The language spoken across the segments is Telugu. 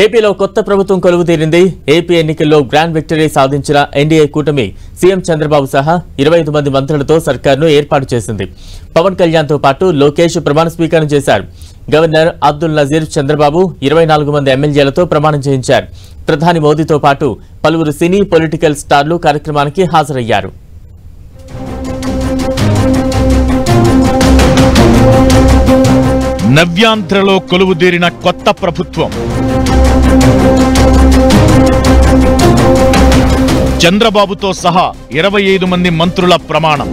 ఏపీలో కొత్త ప్రభుత్వం కొలువుతీరింది. ఏపీ ఎన్నికల్లో గ్రాండ్ విక్టరీ సాధించిన ఎన్డీఏ కూటమి సీఎం చంద్రబాబు సహా 25 మంది మంత్రులతో సర్కార్ను ఏర్పాటు చేసింది. పవన్ కళ్యాణ్తో పాటు లోకేష్ ప్రమాణ స్వీకారం చేశారు. గవర్నర్ అబ్దుల్ నజీర్ చంద్రబాబు 24 మంది ఎమ్మెల్యేలతో ప్రమాణం చేయించారు. ప్రధాని మోదీతో పాటు పలువురు సినీ పొలిటికల్ స్టార్లు కార్యక్రమానికి హాజరయ్యారు. నవ్యాంధ్రలో కొలువుదీరిన కొత్త ప్రభుత్వం. చంద్రబాబుతో సహా 25 మంది మంత్రుల ప్రమాణం.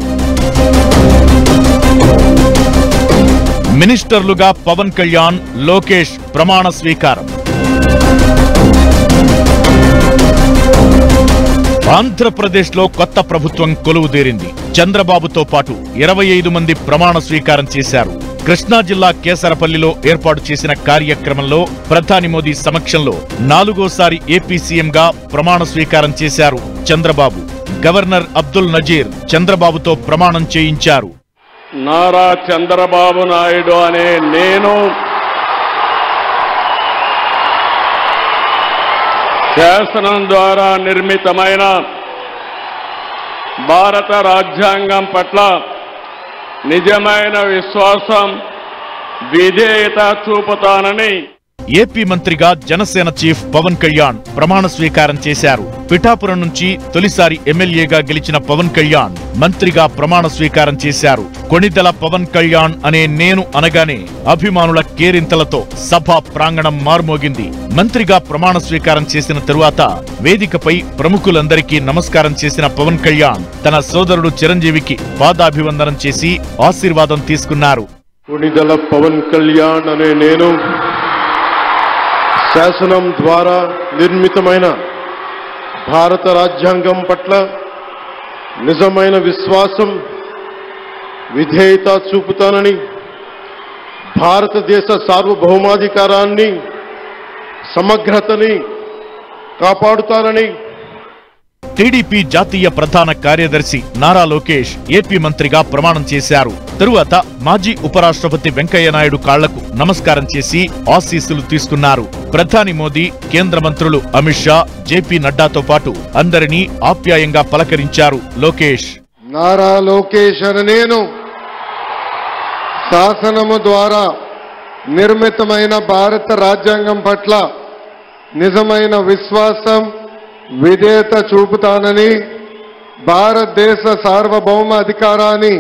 మినిస్టర్లుగా పవన్ కళ్యాణ్, లోకేష్ ప్రమాణ స్వీకారం. ఆంధ్రప్రదేశ్లో కొత్త ప్రభుత్వం కొలువుదీరింది. చంద్రబాబుతో పాటు 25 మంది ప్రమాణ స్వీకారం చేశారు. కృష్ణా జిల్లా కేసరపల్లిలో ఏర్పాటు చేసిన కార్యక్రమంలో ప్రధాని మోదీ సమక్షంలో 4వ ఏపీ సీఎంగా ప్రమాణ స్వీకారం చేశారు చంద్రబాబు. గవర్నర్ అబ్దుల్ నజీర్ చంద్రబాబుతో ప్రమాణం చేయించారు. నారా చంద్రబాబు నాయుడు అనే నేను శాసనం ద్వారా నిర్మితమైన భారత రాజ్యాంగం పట్ల నిజమైన విశ్వాసం, విధేయత చూపుతానని ఏపీ మంత్రిగా జనసేన చీఫ్ పవన్ కళ్యాణ్ ప్రమాణ స్వీకారం చేశారు. పిఠాపురం నుంచి తొలిసారి ఎమ్మెల్యేగా గెలిచిన పవన్ కళ్యాణ్ మంత్రిగా ప్రమాణ స్వీకారం చేశారు. కొణిదెల పవన్ కళ్యాణ్ అనే నేను అనగానే అభిమానుల కేరింతలతో సభ ప్రాంగణం మార్మోగింది. మంత్రిగా ప్రమాణ స్వీకారం చేసిన తరువాత వేదికపై ప్రముఖులందరికీ నమస్కారం చేసిన పవన్ కళ్యాణ్ తన సోదరుడు చిరంజీవికి పాదాభివందనం చేసి ఆశీర్వాదం తీసుకున్నారు. కొణిదెల పవన్ కళ్యాణ్ అనే నేను శాసనం ద్వారా నిర్మితమైన భారత రాజ్యాంగం పట్ల నిజమైన విశ్వాసం, విధేయత చూపుతానని, భారతదేశ సార్వభౌమాధికారాన్ని, సమగ్రతని కాపాడుతానని. టీడీపీ జాతీయ ప్రధాన కార్యదర్శి నారా లోకేష్ ఏపీ మంత్రిగా ప్రమాణం చేశారు. తరువాత మాజీ ఉపరాష్ట్రపతి వెంకయ్యనాయుడు కాళ్లకు నమస్కారం చేసి ఆశీస్సులు తీసుకున్నారు. ప్రధాని మోదీ, కేంద్ర మంత్రులు అమిత్ షా, జేపీ నడ్డాతో పాటు అందరినీ ఆప్యాయంగా పలకరించారు లోకేష్. నారా లోకేష్ అని నేను శాసనము ద్వారా నిర్మితమైన భారత రాజ్యాంగం పట్ల నిజమైన విశ్వాసం, విధేయత చూపుతానని, భారతదేశ సార్వభౌమ అధికారాన్ని,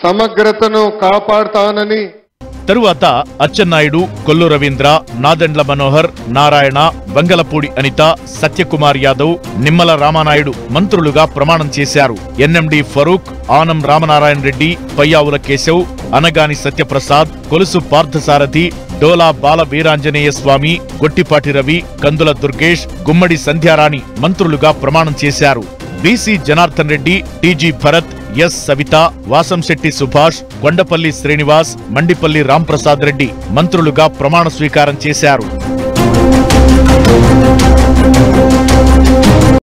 సమగ్రతను కాపాడుతానని. తరువాత అచ్చెన్నాయుడు, కొల్లు రవీంద్ర, నాదెండ్ల మనోహర్, నారాయణ, బంగలపూడి అనిత, సత్యకుమార్ యాదవ్, నిమ్మల రామానాయుడు మంత్రులుగా ప్రమాణం చేశారు. ఎన్ఎండి ఫరూక్, ఆనం రామనారాయణ రెడ్డి, పయ్యావుల కేశవ్, అనగాని సత్యప్రసాద్, కొలుసు పార్థసారథి, డోలా బాల వీరాంజనేయ స్వామి, గొట్టిపాటి రవి, కందుల దుర్గేష్, గుమ్మడి సంధ్యారాణి మంత్రులుగా ప్రమాణం చేశారు. BC Janardhan Reddy, TG Bharath, S Savitha, Vasamsetti Subhash, Kondapalli Srinivas, Mandipalli Ramprasad Reddy మంత్రులుగా ప్రమాణ స్వీకారం చేశారు.